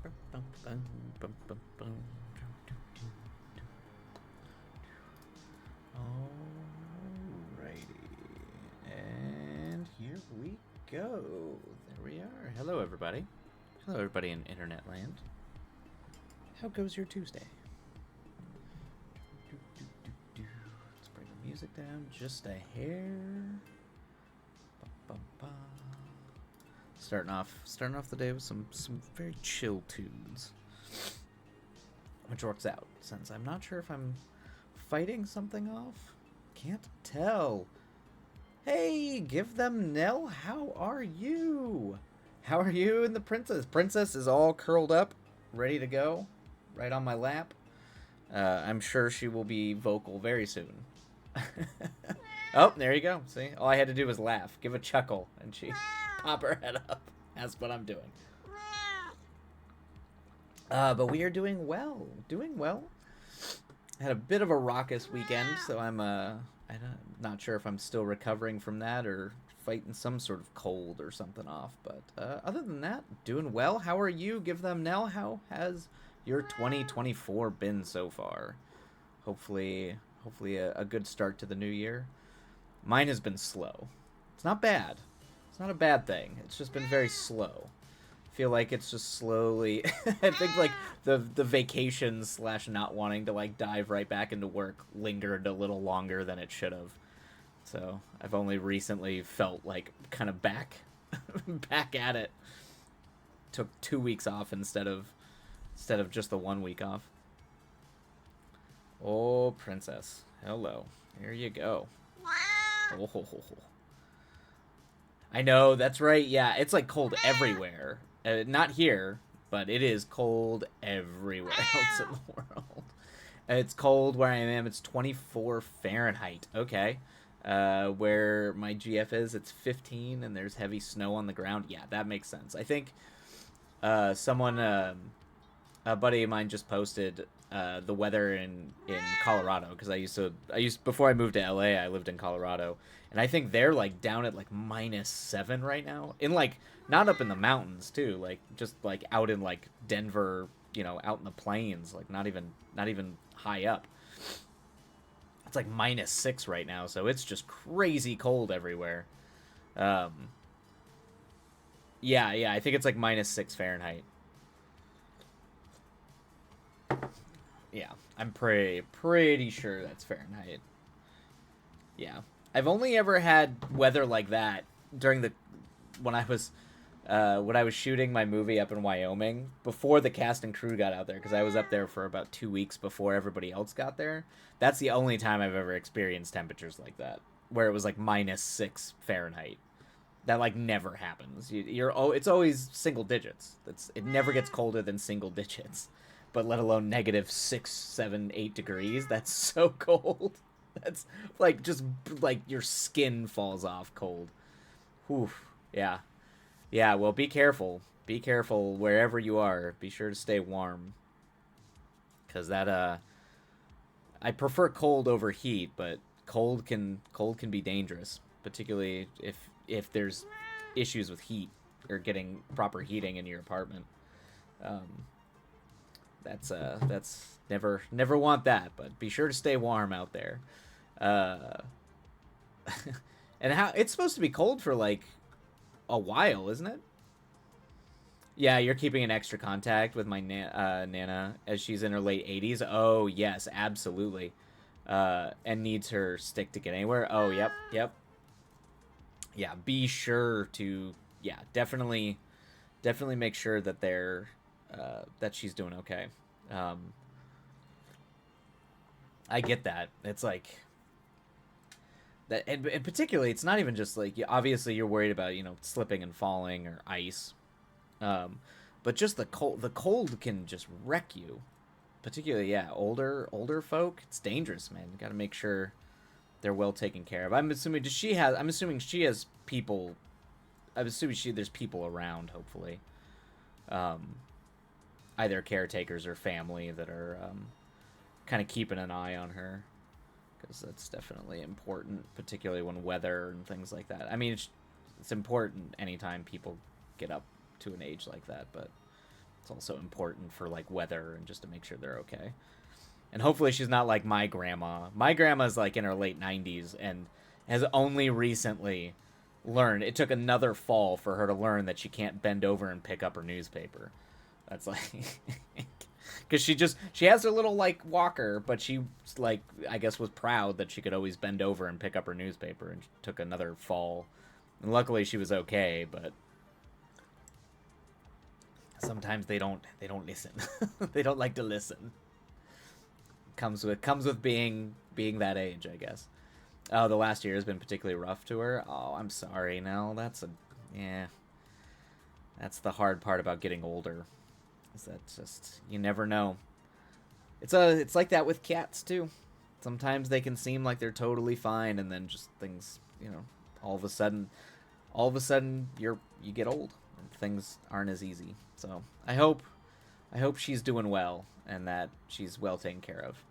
Alrighty. And here we go. There we are. Hello, everybody. Hello, everybody in Internet Land. How goes your Tuesday? Let's bring the music down just a hair. Starting off the day with some very chill tunes, which works out since I'm not sure if I'm fighting something off. Can't tell. Hey, give them Nell. How are you? How are you and the princess? Princess is all curled up, ready to go, right on my lap. I'm sure she will be vocal very soon. Oh, there you go. See, all I had to do was laugh, give a chuckle, and she pop her head up. That's what I'm doing. But we are doing well. Doing well. Had a bit of a raucous weekend, so I'm not sure if I'm still recovering from that or fighting some sort of cold or something off. But other than that, doing well. How are you? Give them Nell. How has your 2024 been so far? Hopefully a good start to the new year. Mine has been slow. It's not bad. It's not a bad thing. It's just been very slow. I feel like it's just slowly. I think like the vacation / not wanting to like dive right back into work lingered a little longer than it should have. So I've only recently felt like kind of back at it. Took 2 weeks off instead of just the 1 week off. Oh, princess. Hello. Here you go. Oh. I know, that's right. Yeah, it's like cold everywhere. Not here, but it is cold everywhere else in the world. It's cold where I am. It's 24 Fahrenheit. Okay. Where my GF is, it's 15, and there's heavy snow on the ground. Yeah, that makes sense. I think someone, a buddy of mine just posted the weather in Colorado, because before I moved to LA, I lived in Colorado, and I think they're like down at like -7 right now, in like not up in the mountains too, like just like out in like Denver, out in the plains, like not even high up. It's like -6 right now, so it's just crazy cold everywhere. Yeah, I think it's like -6 Fahrenheit. Yeah, I'm pretty sure that's Fahrenheit. Yeah, I've only ever had weather like that during when I was shooting my movie up in Wyoming before the cast and crew got out there, because I was up there for about 2 weeks before everybody else got there. That's the only time I've ever experienced temperatures like that, where it was like -6 Fahrenheit. That like never happens. It's always single digits. It never gets colder than single digits. But let alone -6, 7, 8 degrees. That's so cold. That's like just like your skin falls off cold. Whew. Yeah. Yeah, well, be careful. Be careful wherever you are. Be sure to stay warm. Cuz I prefer cold over heat, but cold can be dangerous, particularly if there's issues with heat or getting proper heating in your apartment. Um, that's never want that, but be sure to stay warm out there. Uh, and how it's supposed to be cold for like a while, isn't it? Yeah, you're keeping an extra contact with my Nana as she's in her late 80s. Oh, yes, absolutely. And needs her stick to get anywhere. Oh, yep. Yeah, be sure to, yeah, definitely make sure that that she's doing okay. Um, I get that. It's like that, and particularly, it's not even just like, obviously you're worried about slipping and falling or ice, but just the cold. The cold can just wreck you. Particularly, yeah, older folk. It's dangerous, man. You got to make sure they're well taken care of. I'm assuming she has people. I'm assuming there's people around. Hopefully, um, either caretakers or family that are kind of keeping an eye on her, because that's definitely important, particularly when weather and things like that. I mean, it's important anytime people get up to an age like that, but It's also important for like weather and just to make sure they're okay. And hopefully she's not like my grandma. My grandma's like in her late 90s and has only recently learned. It took another fall for her to learn that she can't bend over and pick up her newspaper. That's like because she has her little like walker, but she like I guess was proud that she could always bend over and pick up her newspaper, and took another fall. And luckily she was okay, but sometimes they don't listen. They don't like to listen. Comes with being that age, I guess. Oh, the last year has been particularly rough to her. Oh, I'm sorry. No, yeah. That's the hard part about getting older. Is that just you never know. It's like that with cats too. Sometimes they can seem like they're totally fine, and then just things, all of a sudden you get old and things aren't as easy. So I hope she's doing well and that she's well taken care of.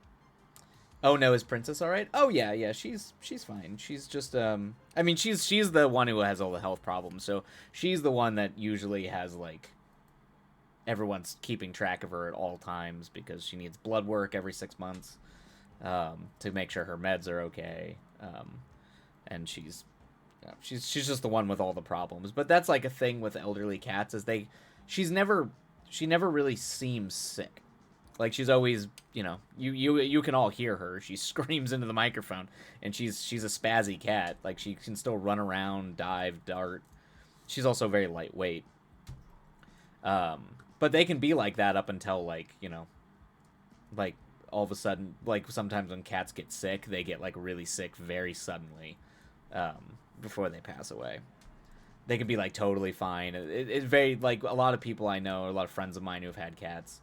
Oh no, is Princess all right? Oh yeah, she's fine. She's just I mean she's the one who has all the health problems. So she's the one that usually has like everyone's keeping track of her at all times because she needs blood work every 6 months to make sure her meds are okay. And she's just the one with all the problems. But that's like a thing with elderly cats is she never really seems sick. Like she's always, you can all hear her. She screams into the microphone, and she's a spazzy cat. Like she can still run around, dive, dart. She's also very lightweight. But they can be like that up until like all of a sudden, like sometimes when cats get sick, they get like really sick very suddenly, before they pass away. They can be like totally fine. It's very like a lot of people I know, a lot of friends of mine who have had cats,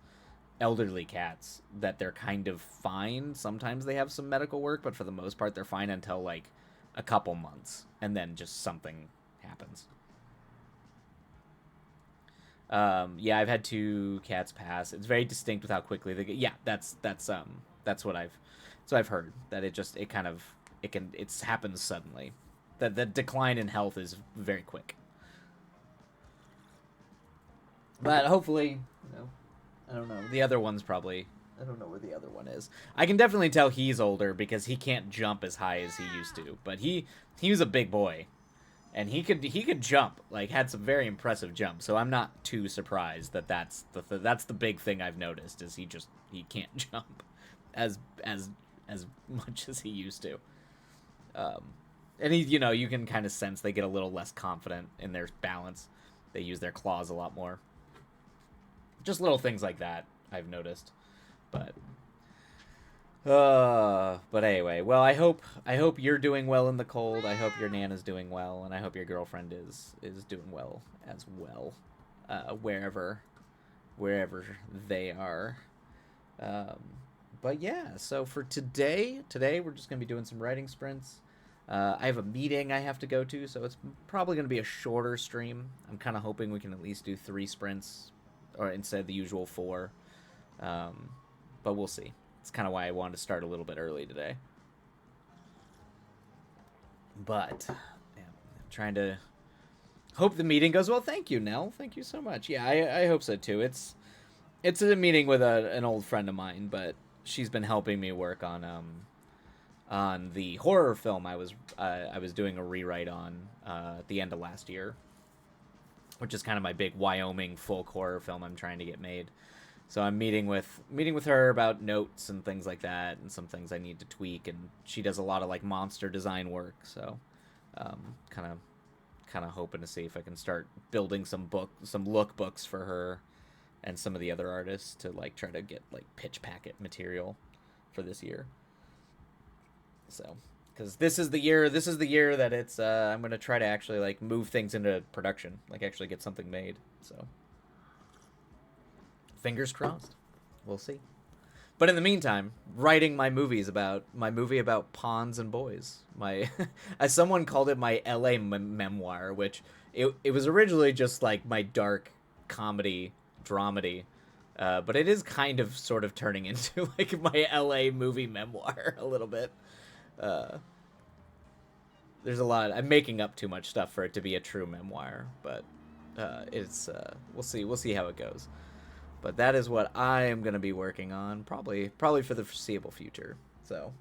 elderly cats, that they're kind of fine. Sometimes they have some medical work, but for the most part, they're fine until like a couple months, and then just something happens. Yeah, I've had two cats pass. It's very distinct with how quickly they get. Yeah, that's what I've heard. That it happens suddenly. That the decline in health is very quick. But hopefully, I don't know. The other one's probably I don't know where the other one is. I can definitely tell he's older because he can't jump as high as he used to. But he was a big boy, and he could jump, like had some very impressive jumps. So I'm not too surprised that that's the big thing I've noticed is he can't jump as much as he used to. Um, and you can kind of sense they get a little less confident in their balance. They use their claws a lot more. Just little things like that I've noticed, but but anyway, well, I hope you're doing well in the cold. I hope your Nana's doing well, and I hope your girlfriend is doing well as well, wherever they are. Um, but yeah, so for today we're just gonna be doing some writing sprints. I have a meeting I have to go to, so it's probably gonna be a shorter stream. I'm kind of hoping we can at least do 3 sprints, or instead of the usual 4. Um, but we'll see. It's kind of why I wanted to start a little bit early today. But yeah, I'm trying to hope the meeting goes well. Thank you, Nell. Thank you so much. Yeah, I hope so too. It's a meeting with an old friend of mine, but she's been helping me work on the horror film I was doing a rewrite on at the end of last year, which is kind of my big Wyoming folk horror film I'm trying to get made. So I'm meeting with her about notes and things like that, and some things I need to tweak. And she does a lot of like monster design work, so kind of hoping to see if I can start building some lookbooks for her and some of the other artists to like try to get like pitch packet material for this year. So because this is the year that it's I'm gonna try to actually like move things into production, like actually get something made. So fingers crossed. We'll see. But in the meantime, writing my movie about pawns and boys. My, as someone called it, my LA memoir, which it was originally just like my dark comedy dramedy, but it is kind of sort of turning into like my LA movie memoir a little bit. Uh, there's a lot. I'm making up too much stuff for it to be a true memoir, but it's we'll see how it goes. But that is what I am going to be working on, probably for the foreseeable future. So,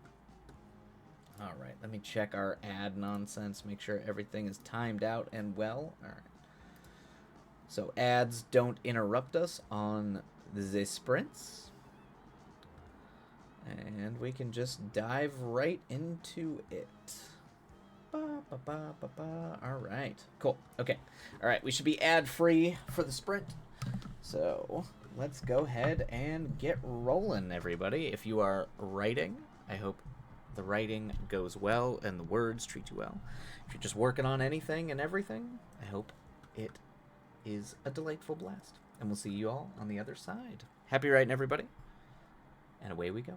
all right, let me check our ad nonsense, make sure everything is timed out and well. All right. So ads don't interrupt us on the sprints. And we can just dive right into it. All right, cool. Okay, all right, we should be ad-free for the sprint. So let's go ahead and get rolling, everybody. If you are writing, I hope the writing goes well and the words treat you well. If you're just working on anything and everything, I hope it is a delightful blast. And we'll see you all on the other side. Happy writing, everybody. And away we go.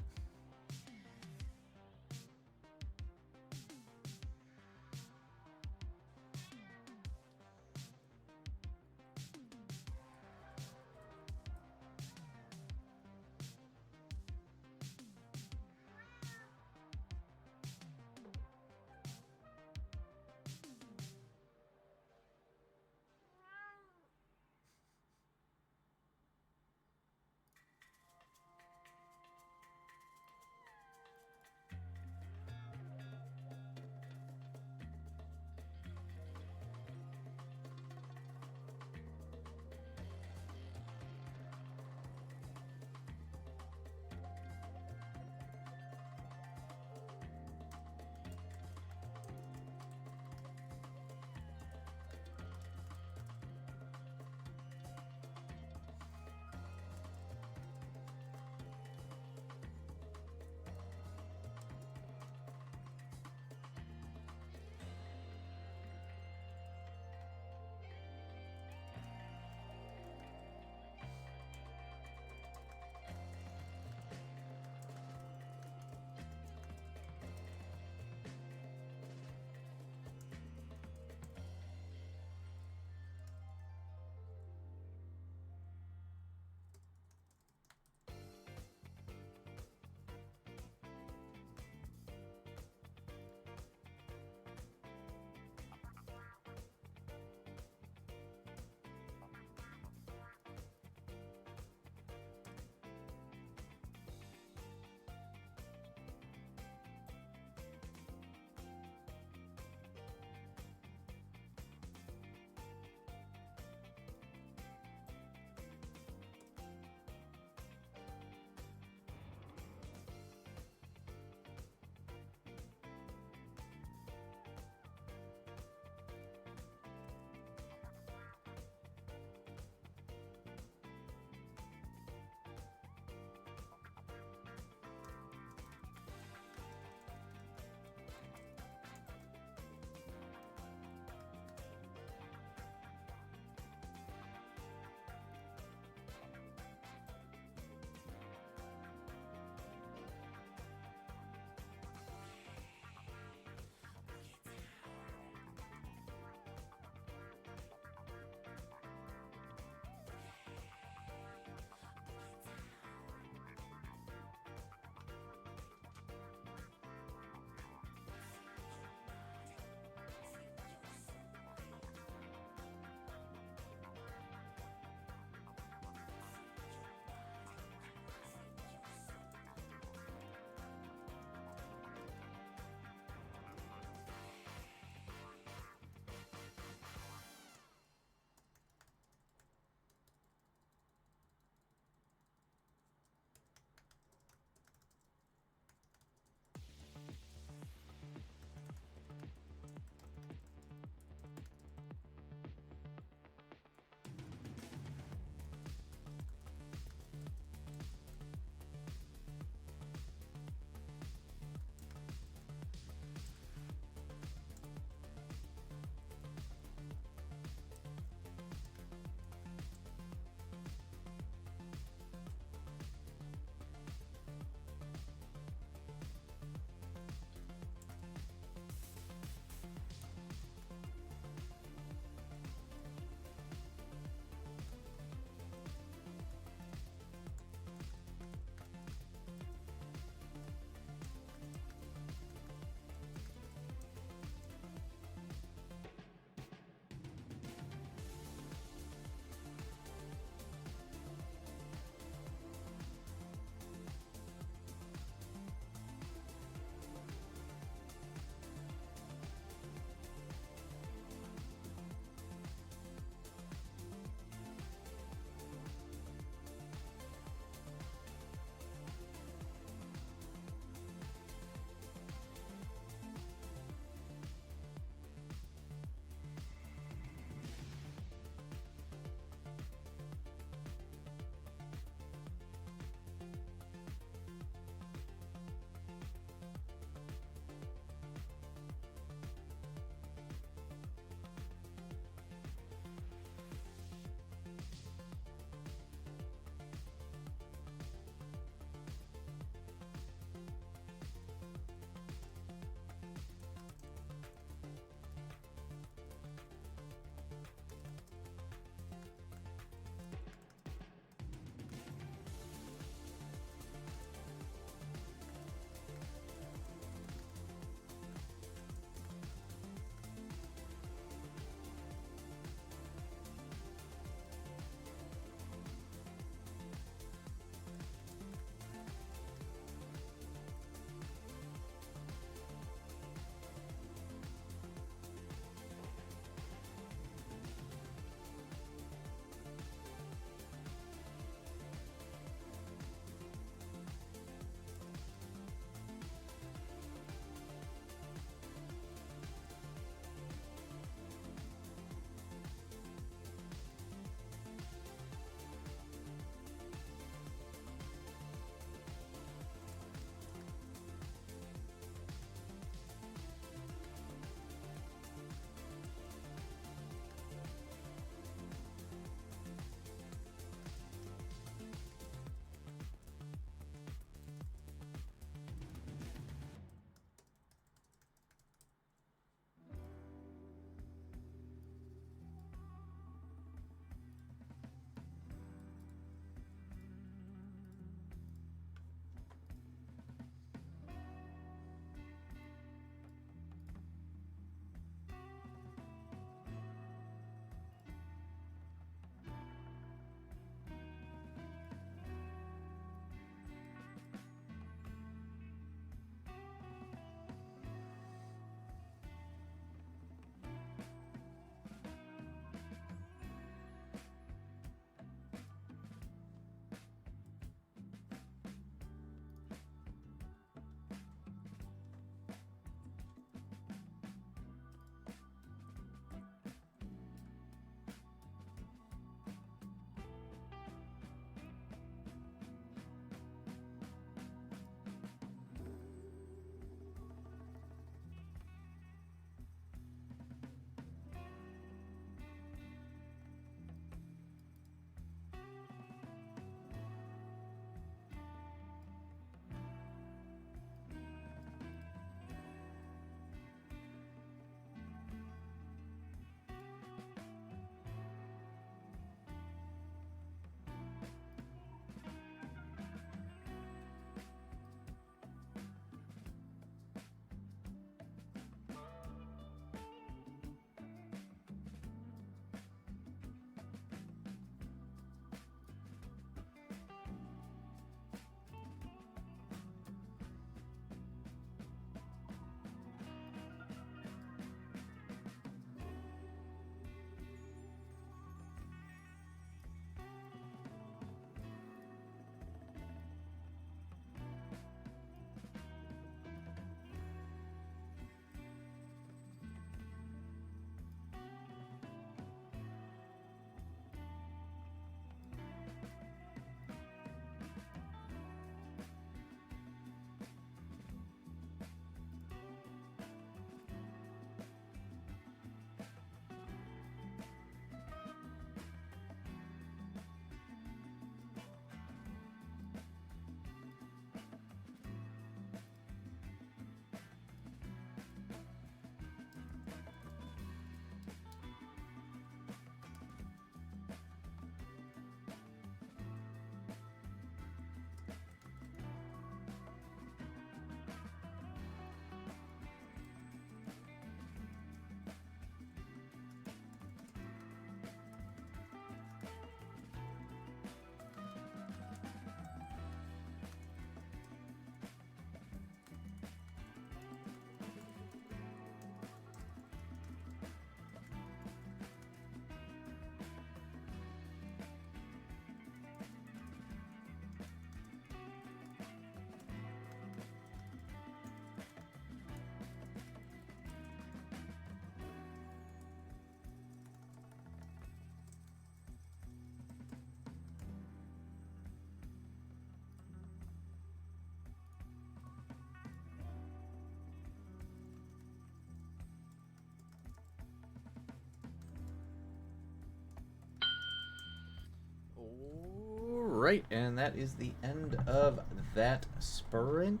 right, and that is the end of that sprint.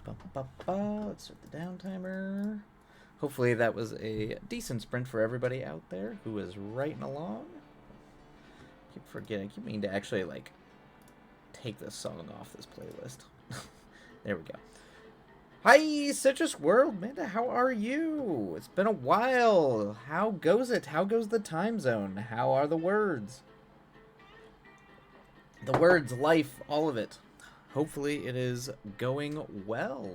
Let's start the down timer. Hopefully that was a decent sprint for everybody out there who was writing along. Keep forgetting. I keep meaning to actually, like, take this song off this playlist. There we go. Hi, Citrus World, Manda, how are you? It's been a while. How goes it? How goes the time zone? How are the words? The words, life, all of it. Hopefully it is going well.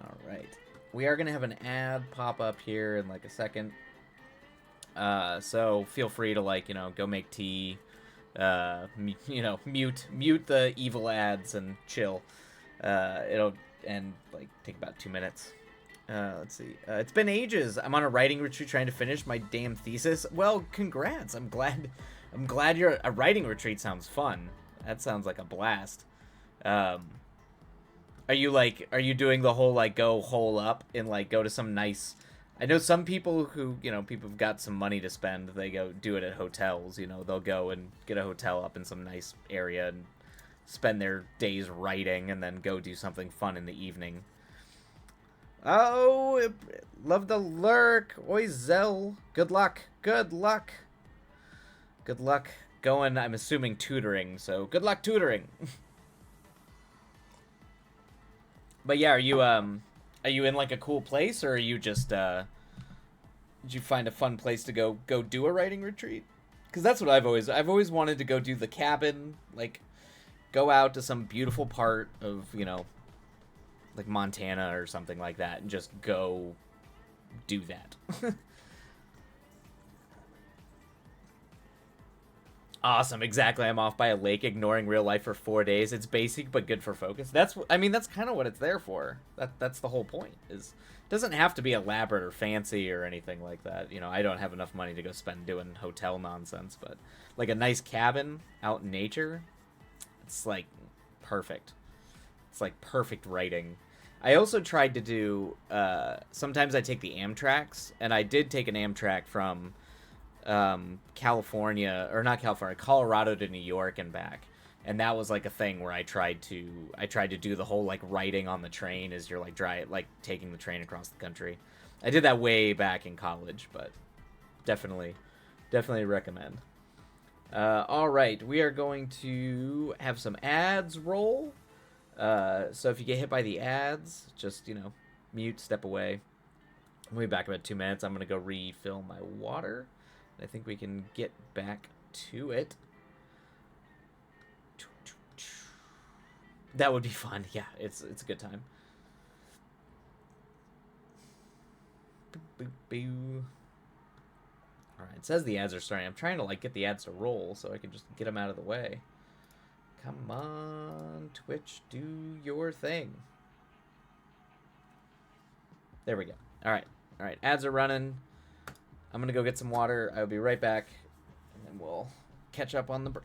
All right. We are going to have an ad pop up here in like a second. So feel free to, like, go make tea. Mute the evil ads and chill. It'll like take about 2 minutes. Let's see. It's been ages. I'm on a writing retreat trying to finish my damn thesis. Well, congrats. I'm glad you're a writing retreat. Sounds fun. That sounds like a blast. Are you doing the whole, like, go hole up and, like, go to some nice... I know some people who, people have got some money to spend, they go do it at hotels, they'll go and get a hotel up in some nice area and spend their days writing and then go do something fun in the evening. Oh, love the lurk. Oi, Zell. Good luck. Good luck. Good luck going, I'm assuming, tutoring, so good luck tutoring. But yeah, are you in, like, a cool place, or are you just, did you find a fun place to go do a writing retreat? Because that's what I've always wanted to go do the cabin, like, go out to some beautiful part of, like Montana or something like that, and just go do that. Awesome, exactly. I'm off by a lake, ignoring real life for 4 days. It's basic but good for focus. That's kind of what it's there for. That's the whole point. It doesn't have to be elaborate or fancy or anything like that. I don't have enough money to go spend doing hotel nonsense, but like a nice cabin out in nature, it's like perfect. It's like perfect writing. I also tried to do, sometimes I take the Amtraks, and I did take an Amtrak from Colorado to New York and back, and that was like a thing where I tried to do the whole, like, writing on the train as you're like taking the train across the country. I did that way back in college, but definitely recommend. All right, we are going to have some ads roll. So if you get hit by the ads, just mute, step away. We'll be back in about 2 minutes. I'm gonna go refill my water. I think we can get back to it. That would be fun. Yeah, it's a good time. Alright, it says the ads are starting. I'm trying to, like, get the ads to roll so I can just get them out of the way. Come on, Twitch, do your thing. There we go. Alright, ads are running. I'm gonna go get some water. I'll be right back, and then we'll catch up on the break.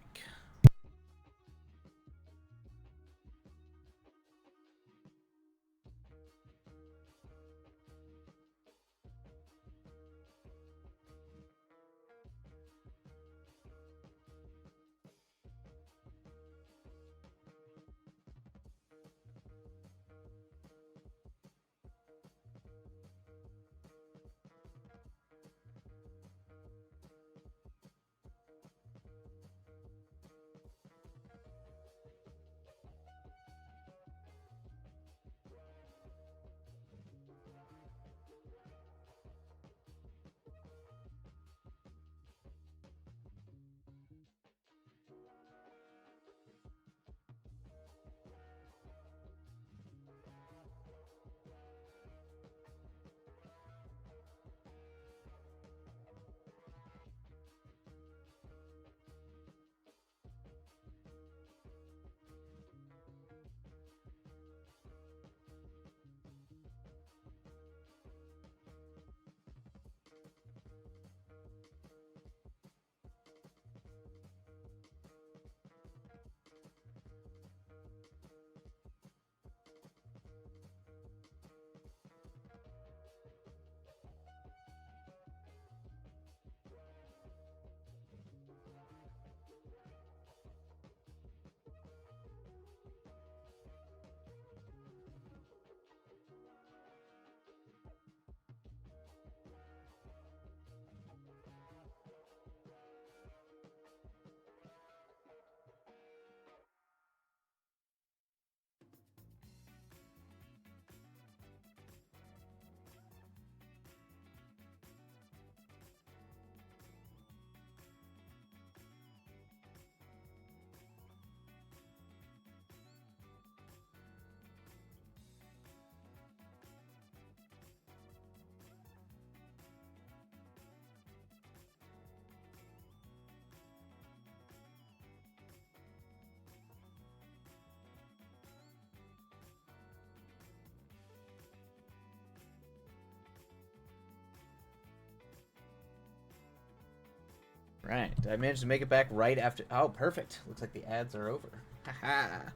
right. I managed to make it back right after... Oh, perfect. Looks like the ads are over. Haha.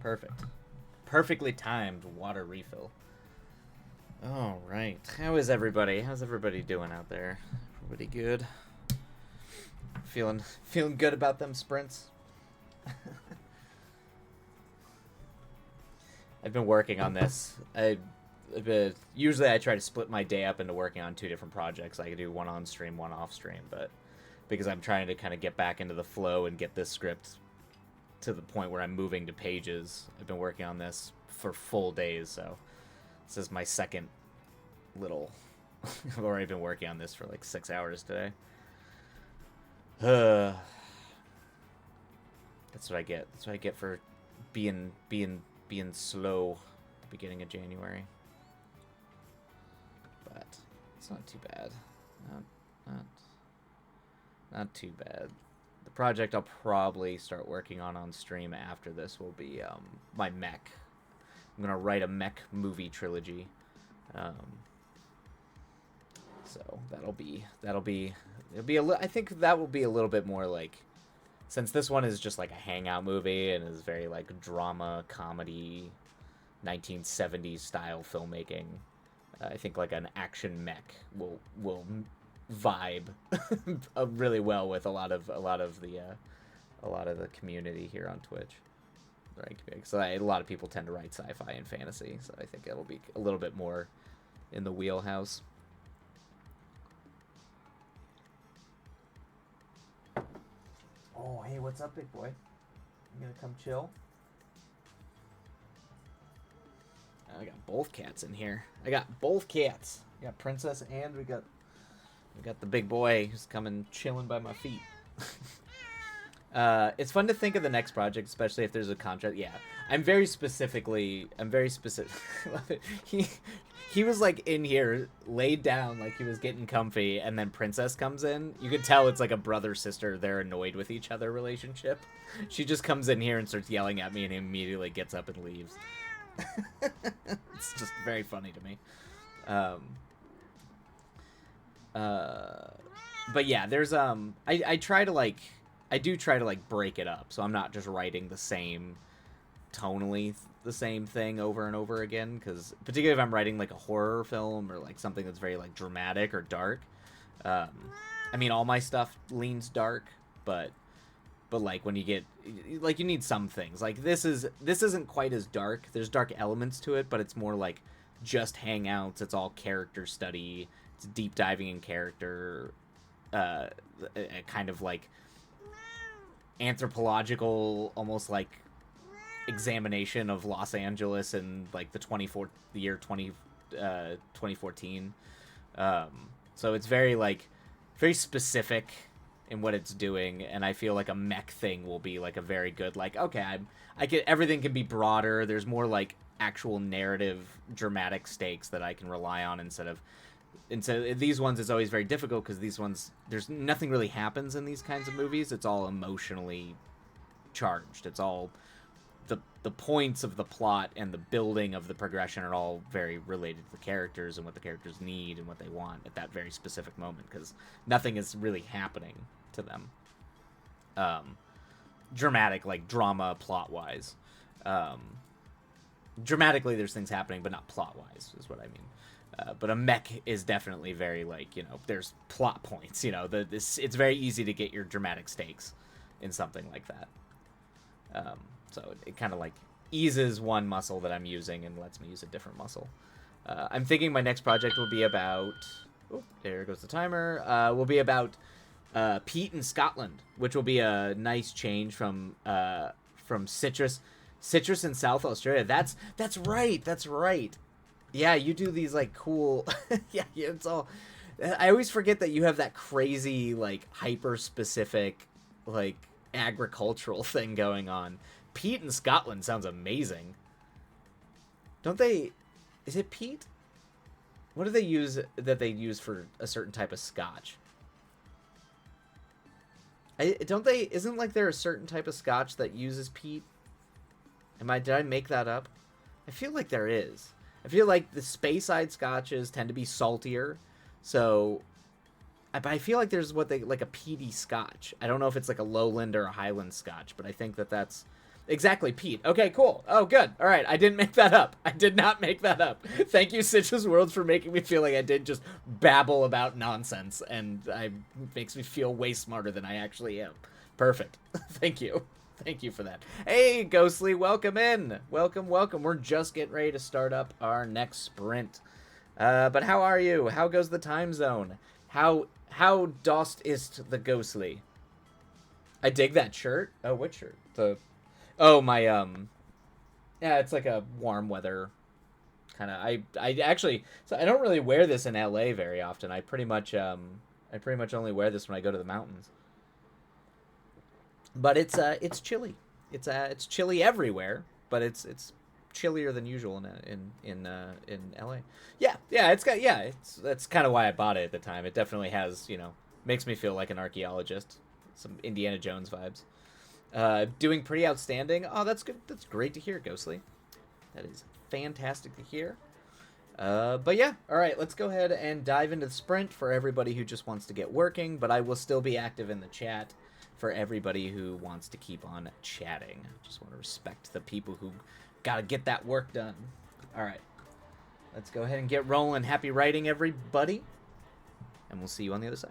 Perfect. Perfectly timed water refill. All right. How is everybody? How's everybody doing out there? Everybody good? Feeling good about them sprints? I've been working on this. Usually I try to split my day up into working on 2 different projects. I could do one on stream, one off stream, but because I'm trying to kind of get back into the flow and get this script to the point where I'm moving to pages, I've been working on this for full days, so this is my second little... I've already been working on this for like 6 hours today. That's what I get. That's what I get for being slow at the beginning of January. But it's not too bad. Not too bad. The project I'll probably start working on stream after this will be my mech. I'm gonna write a mech movie trilogy. So I think that will be a little bit more like, since this one is just like a hangout movie and is very like drama, comedy, 1970s style filmmaking, I think like an action mech will vibe really well with a lot of the community here on Twitch. Right? Because a lot of people tend to write sci-fi and fantasy, so I think it'll be a little bit more in the wheelhouse. Oh, hey, what's up, big boy? You gonna come chill? I got both cats in here. I got both cats. We got Princess and we got the big boy who's coming chilling by my feet. It's fun to think of the next project, especially if there's a contract. Yeah, I'm very specific. He was like in here, laid down like he was getting comfy, and then Princess comes in. You could tell it's like a brother-sister, they're annoyed with each other relationship. She just comes in here and starts yelling at me and immediately gets up and leaves. It's just very funny to me. But yeah, there's I do try to like break it up, so I'm not just writing the same tonally the same thing over and over again, because particularly if I'm writing like a horror film or like something that's very like dramatic or dark, I mean all my stuff leans dark, but like when you get like, you need some things. Like this isn't quite as dark. There's dark elements to it, but it's more like just hangouts. It's all character study. It's deep diving in character, a kind of like anthropological, almost like examination of Los Angeles in like the 2014. So it's very specific in what it's doing, and I feel like a mech thing will be like a very good, like, okay, everything can be broader. There's more like actual narrative dramatic stakes that I can rely on instead of these ones. It's always very difficult because these ones, there's nothing really happens in these kinds of movies. It's all emotionally charged. It's all the points of the plot and the building of the progression are all very related to the characters and what the characters need and what they want at that very specific moment, because nothing is really happening to them. Dramatic, like drama plot wise. Dramatically there's things happening, but not plot wise is what I mean. But a mech is definitely very, like, you know, there's plot points, you know, it's very easy to get your dramatic stakes in something like that. So it kind of like eases one muscle that I'm using and lets me use a different muscle. I'm thinking my next project will be about, oh, there goes the timer, will be about peat in Scotland, which will be a nice change from citrus in South Australia. That's right. Yeah, you do these like cool yeah, it's all, I always forget that you have that crazy like hyper specific like agricultural thing going on. Peat in Scotland sounds amazing. Don't they, is it peat? What do they use that they use for a certain type of scotch? Isn't like there a certain type of scotch that uses peat? Did I make that up? I feel like there is. I feel like the Speyside scotches tend to be saltier, so but I feel like there's what they like a peaty Scotch. I don't know if it's like a Lowland or a Highland Scotch, but I think that's exactly peat. Okay, cool. Oh, good. All right, I didn't make that up. I did not make that up. Thank you, Citrus Worlds, for making me feel like I did just babble about nonsense, and it makes me feel way smarter than I actually am. Perfect. Thank you. Thank you for that. Hey, Ghostly, welcome in. Welcome, welcome. We're just getting ready to start up our next sprint. But how are you? How goes the time zone? How dost ist the Ghostly? I dig that shirt. Oh, what shirt? My yeah, it's like a warm weather kind of. I actually, so I don't really wear this in LA very often. I pretty much only wear this when I go to the mountains. But it's chilly. It's chilly everywhere, but it's chillier than usual in LA. Yeah, that's kind of why I bought it at the time. It definitely has, makes me feel like an archaeologist. Some Indiana Jones vibes. Doing pretty outstanding. Oh, that's good. That's great to hear, Ghostly. That is fantastic to hear. But yeah, all right, let's go ahead and dive into the sprint for everybody who just wants to get working, but I will still be active in the chat for everybody who wants to keep on chatting. Just want to respect the people who got to get that work done. All right, let's go ahead and get rolling. Happy writing, everybody, and we'll see you on the other side.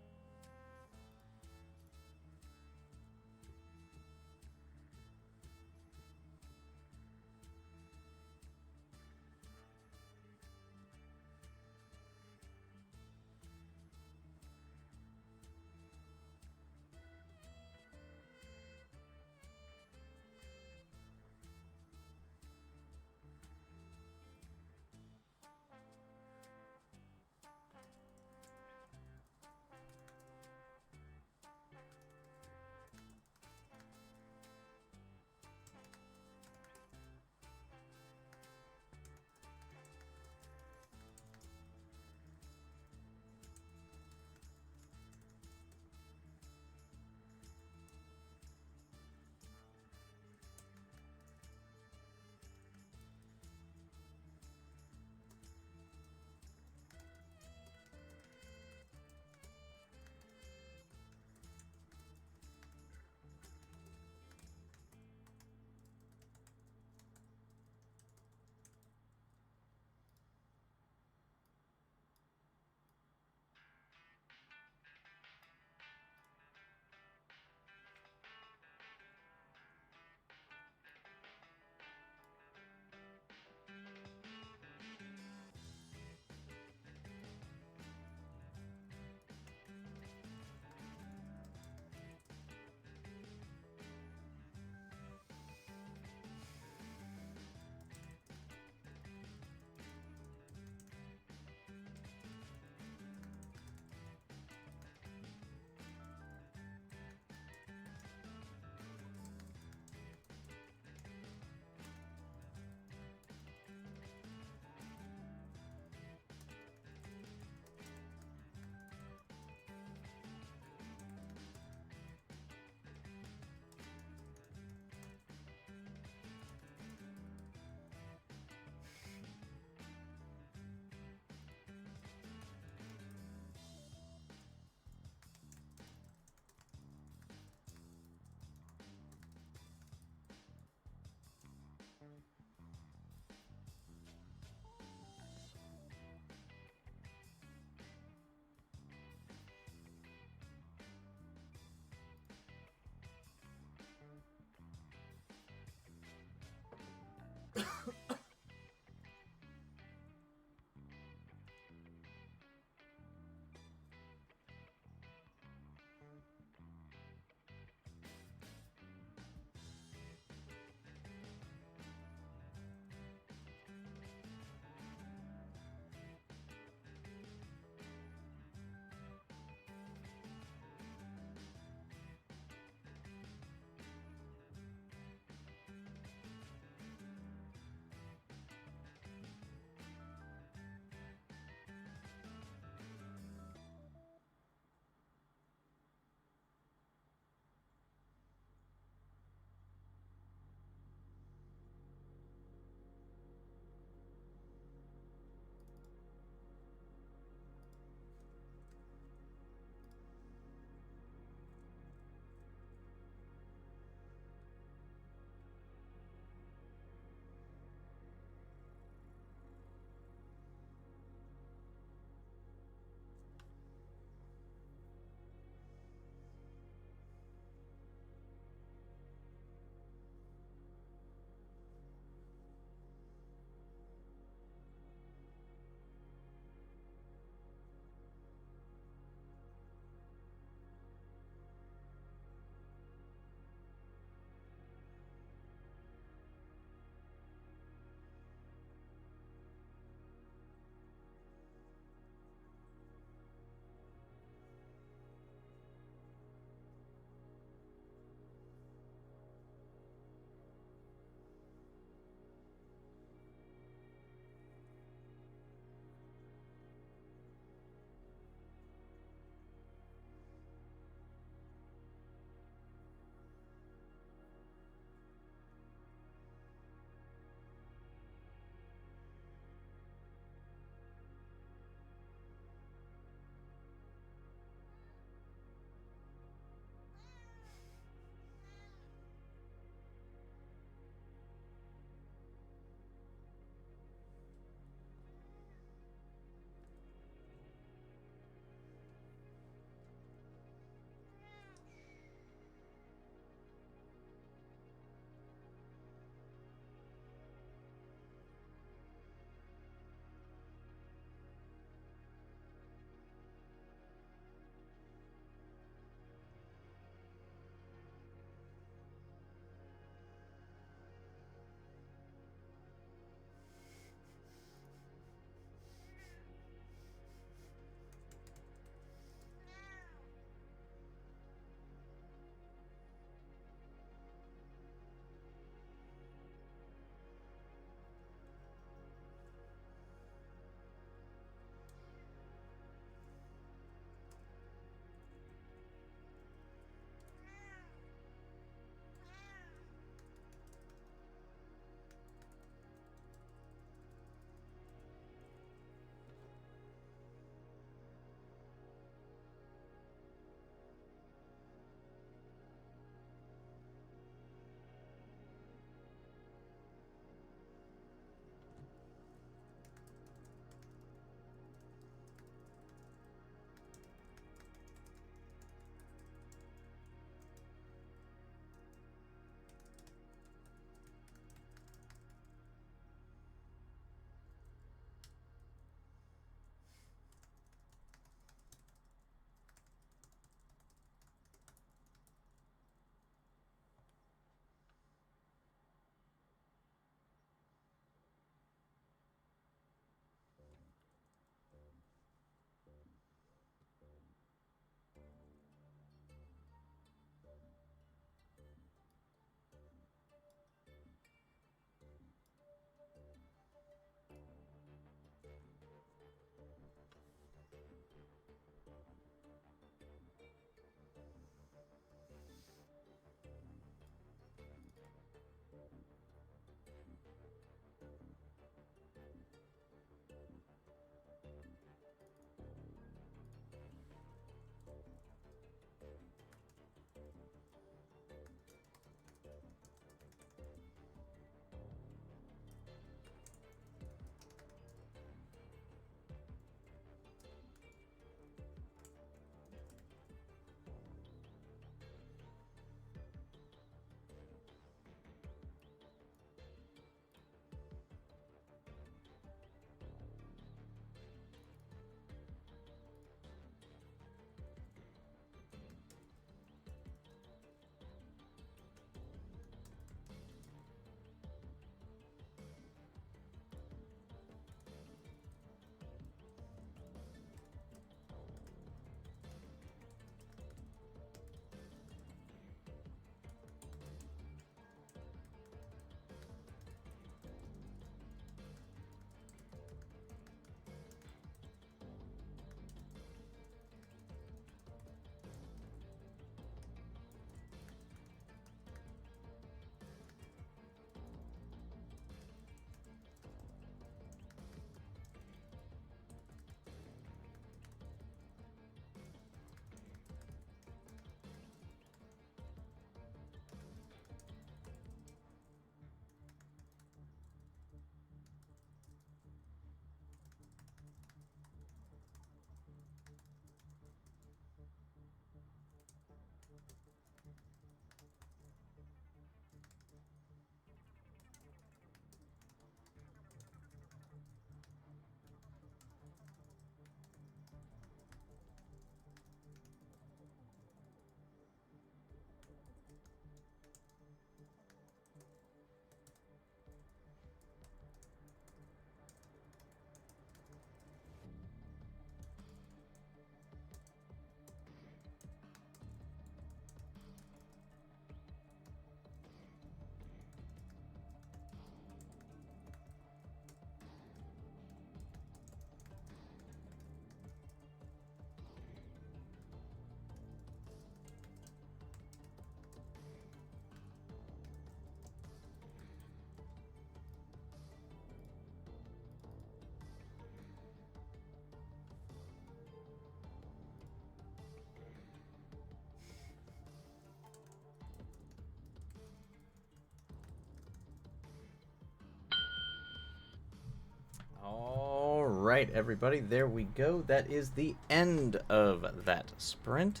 right, everybody, there we go. That is the end of that sprint.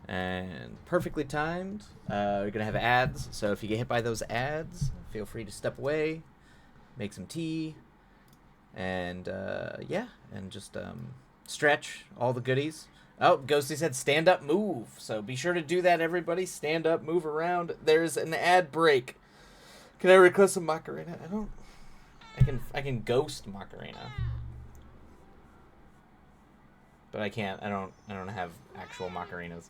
And perfectly timed. We're going to have ads, so if you get hit by those ads, feel free to step away, make some tea, and yeah, and just stretch, all the goodies. Oh, Ghosty said stand up, move. So be sure to do that, everybody. Stand up, move around. There's an ad break. Can I request some Macarena? I can ghost Macarena. But I can't. I don't have actual Macarenas.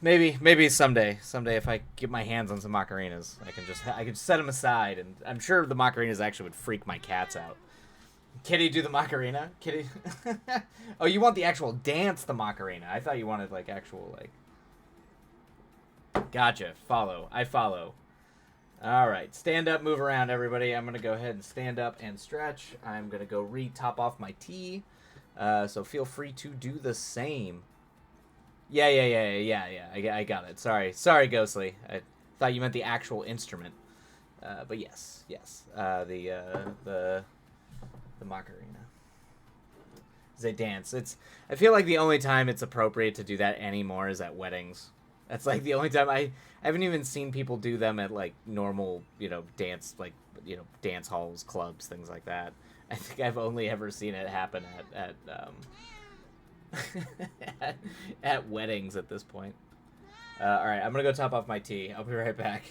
Maybe someday if I get my hands on some Macarenas, I can set them aside, and I'm sure the Macarenas actually would freak my cats out. Kitty, do the Macarena. Kitty. Oh, you want the actual dance, the Macarena? I thought you wanted like actual like. Gotcha. Follow. I follow. All right. Stand up, move around, everybody. I'm gonna go ahead and stand up and stretch. I'm gonna go top off my tea. So feel free to do the same. Yeah. I got it. Sorry, Ghostly. I thought you meant the actual instrument. But yes. The Macarena. Is a dance. I feel like the only time it's appropriate to do that anymore is at weddings. That's like the only time I haven't even seen people do them at like normal, dance dance halls, clubs, things like that. I think I've only ever seen it happen at weddings at this point. All right, I'm gonna go top off my tea. I'll be right back.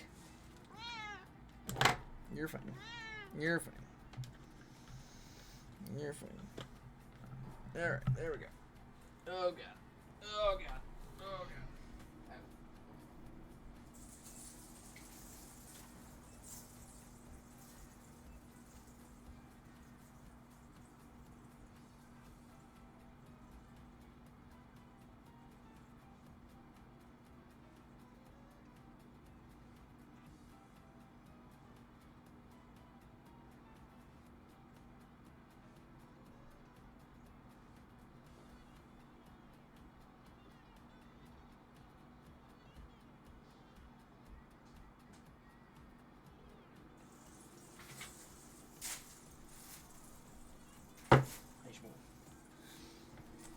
You're fine. You're fine. You're fine. All right, there we go. Oh god. Oh god. Oh god.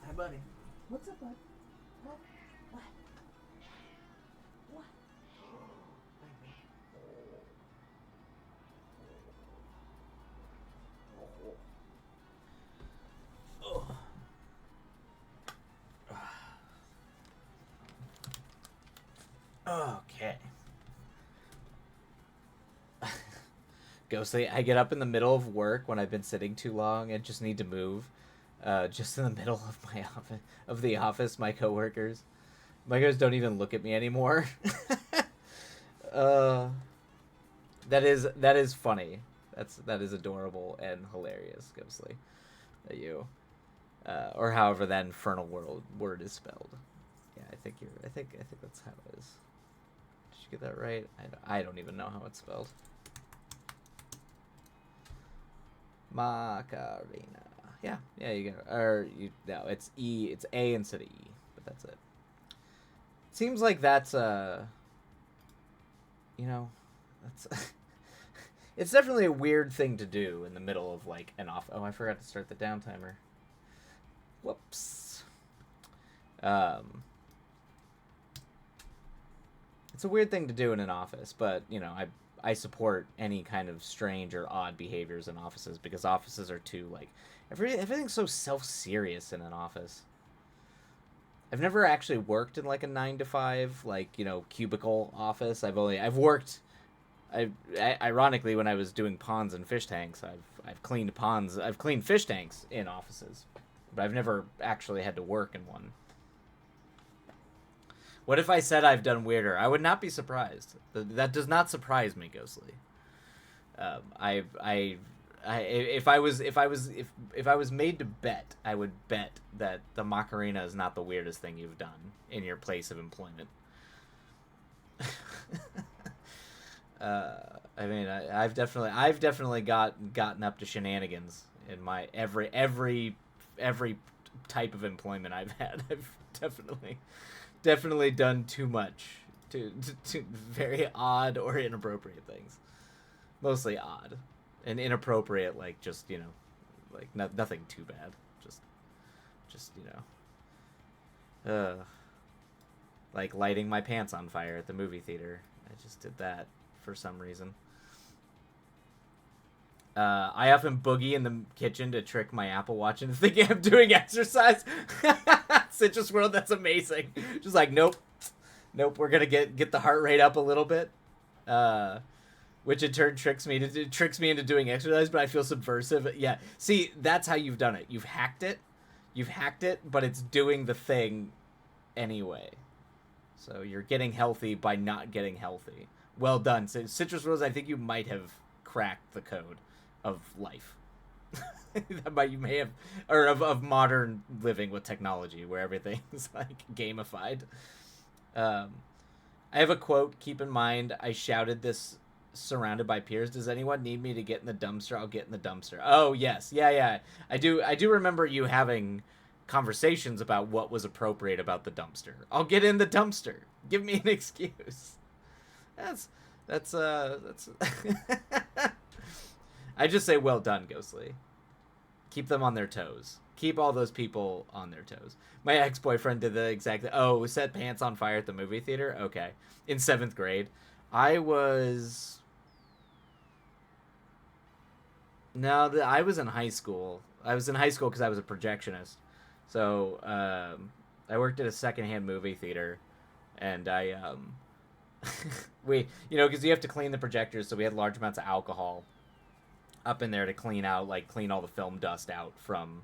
Hi, buddy. What's up, bud? What? What? What? Okay. Ghostly, I get up in the middle of work when I've been sitting too long and just need to move. Just in the middle of the office, my coworkers don't even look at me anymore. That is funny. That is adorable and hilarious, Ghostly. That you, or however that infernal word is spelled. Yeah, I think that's how it is. Did you get that right? I don't even know how it's spelled. Macarena. Yeah, you got it. Or no, it's E. It's A instead of E, but that's it. Seems like that's that's. It's definitely a weird thing to do in the middle of like an off. Oh, I forgot to start the down timer. Whoops. It's a weird thing to do in an office, but I support any kind of strange or odd behaviors in offices because offices are too like everything's so self-serious in an office. I've never actually worked in like a 9 to 5 cubicle office. I've worked. Ironically, when I was doing ponds and fish tanks, I've cleaned ponds. I've cleaned fish tanks in offices, but I've never actually had to work in one. What if I said I've done weirder? I would not be surprised. That does not surprise me, Ghostly. If I was made to bet, I would bet that the Macarena is not the weirdest thing you've done in your place of employment. I've definitely gotten up to shenanigans in my every type of employment I've had. I've definitely done too much to very odd or inappropriate things. Mostly odd and inappropriate, like just Like nothing too bad. Just like lighting my pants on fire at the movie theater. I just did that for some reason. I often boogie in the kitchen to trick my Apple Watch into thinking I'm doing exercise. Citrus World, that's amazing. Just like, nope, we're gonna get the heart rate up a little bit, which in turn tricks me into doing exercise. But I feel subversive. Yeah, see, that's how you've done it. You've hacked it, but it's doing the thing anyway. So you're getting healthy by not getting healthy. Well done, Citrus Rose. I think you might have cracked the code of life. You may have, or of modern living with technology, where everything's like gamified. I have a quote. Keep in mind, I shouted this surrounded by peers. Does anyone need me to get in the dumpster? I'll get in the dumpster. Oh yes, yeah. I do remember you having conversations about what was appropriate about the dumpster. I'll get in the dumpster. Give me an excuse. That's I just say well done, Ghostly. Keep them on their toes. Keep all those people on their toes. My ex-boyfriend did the exact... Oh, set pants on fire at the movie theater? Okay. In 7th grade. I was in high school. I was in high school because I was a projectionist. So, I worked at a secondhand movie theater. And because you have to clean the projectors, so we had large amounts of alcohol up in there to clean all the film dust out from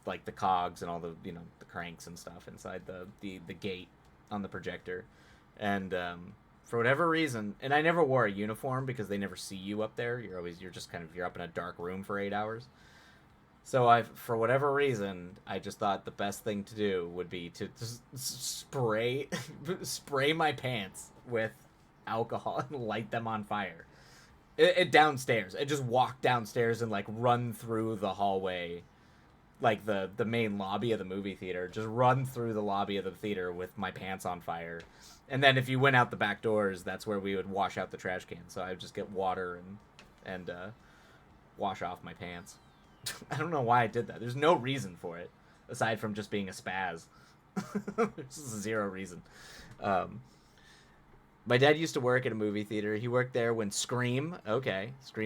like the cogs and all the the cranks and stuff inside the gate on the projector. And for whatever reason, and I never wore a uniform because they never see you up there. You're just you're up in a dark room for 8 hours. So for whatever reason, I just thought the best thing to do would be to just spray my pants with alcohol and light them on fire. It downstairs. I just walk downstairs and run through the hallway, like the main lobby of the movie theater. Just run through the lobby of the theater with my pants on fire. And then if you went out the back doors, that's where we would wash out the trash can. So I would just get water and wash off my pants. I don't know why I did that. There's no reason for it aside from just being a spaz. There's zero reason. My dad used to work at a movie theater. He worked there when Scream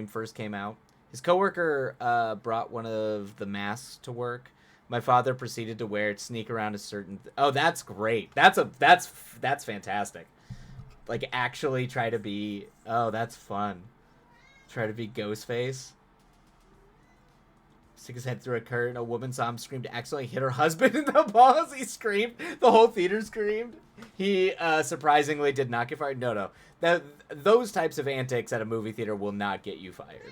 first came out. His coworker brought one of the masks to work. My father proceeded to wear it, sneak around a certain... Oh, that's great. That's fantastic. Actually try to be... Oh, that's fun. Try to be Ghostface. Stick his head through a curtain. A woman saw him scream to accidentally hit her husband in the balls. He screamed. The whole theater screamed. He surprisingly did not get fired. No. Those types of antics at a movie theater will not get you fired.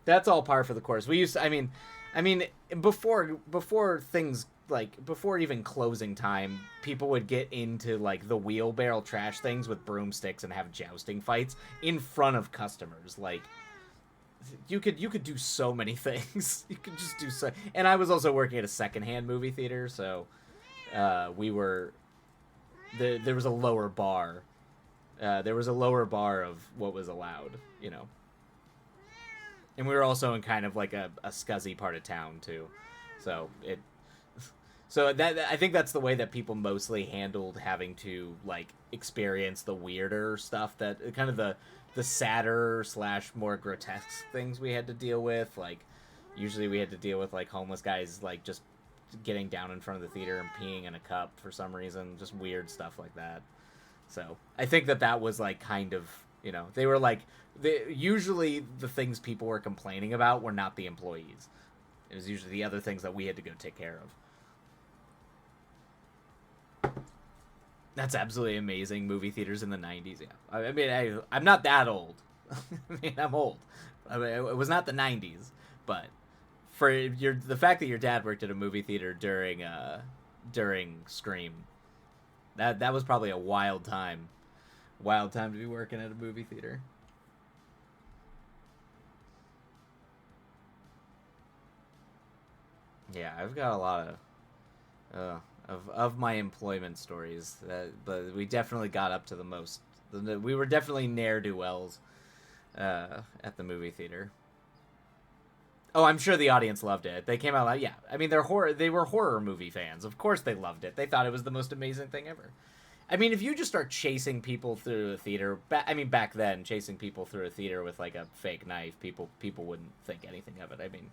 That's all par for the course. We used to, I mean, before things before even closing time, people would get into the wheelbarrow trash things with broomsticks and have jousting fights in front of customers. You could do so many things. You could just do so. And I was also working at a secondhand movie theater, so we were there was a lower bar. There was a lower bar of what was allowed, And we were also in kind of a scuzzy part of town too, so that I think that's the way that people mostly handled having to experience the weirder stuff, that kind of the sadder / more grotesque things we had to deal with. Usually we had to deal with homeless guys just getting down in front of the theater and peeing in a cup for some reason, just weird stuff like that. So I think that was kind of, they were usually the things people were complaining about were not the employees. It was usually the other things that we had to go take care of. That's absolutely amazing. Movie theaters in the 90s. Yeah. I'm not that old. I'm old. It was not the 90s, but for the fact that your dad worked at a movie theater during Scream, that was probably a wild time. Wild time to be working at a movie theater. Yeah, I've got a lot of my employment stories, but we definitely got up to the most. We were definitely ne'er-do-wells at the movie theater. Oh, I'm sure the audience loved it. They came out like, yeah. I mean, they're horror. They were horror movie fans. Of course, they loved it. They thought it was the most amazing thing ever. I mean, if you just start chasing people through a theater, I mean, back then, chasing people through a theater with like a fake knife, people wouldn't think anything of it. I mean,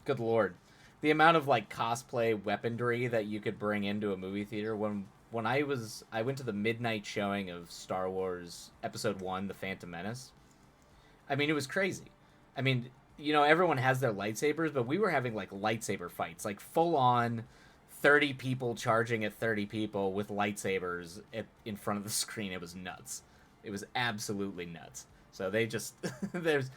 good lord, the amount of like cosplay weaponry that you could bring into a movie theater. When I went to the midnight showing of Star Wars Episode 1, The Phantom Menace. I mean, it was crazy. I mean, everyone has their lightsabers, but we were having like lightsaber fights, like full on 30 people charging at 30 people with lightsabers in front of the screen. It was nuts. It was absolutely nuts. So they just there's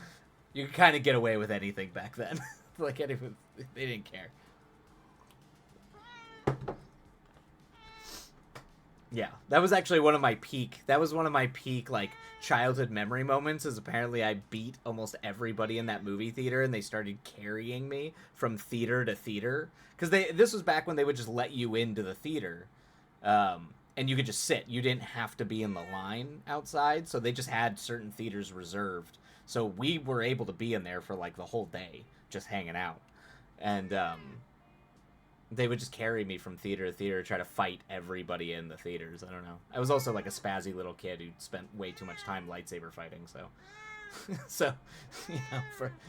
you could kind of get away with anything back then. Like anyone, they didn't care. Yeah, that was actually one of my peak. That was one of my peak like childhood memory moments. Is apparently I beat almost everybody in that movie theater, and they started carrying me from theater to theater because this was back when they would just let you into the theater, and you could just sit. You didn't have to be in the line outside, so they just had certain theaters reserved. So we were able to be in there for like the whole day, just hanging out, and they would just carry me from theater to theater, try to fight everybody in the theaters. I don't know. I was also like a spazzy little kid who spent way too much time lightsaber fighting, so so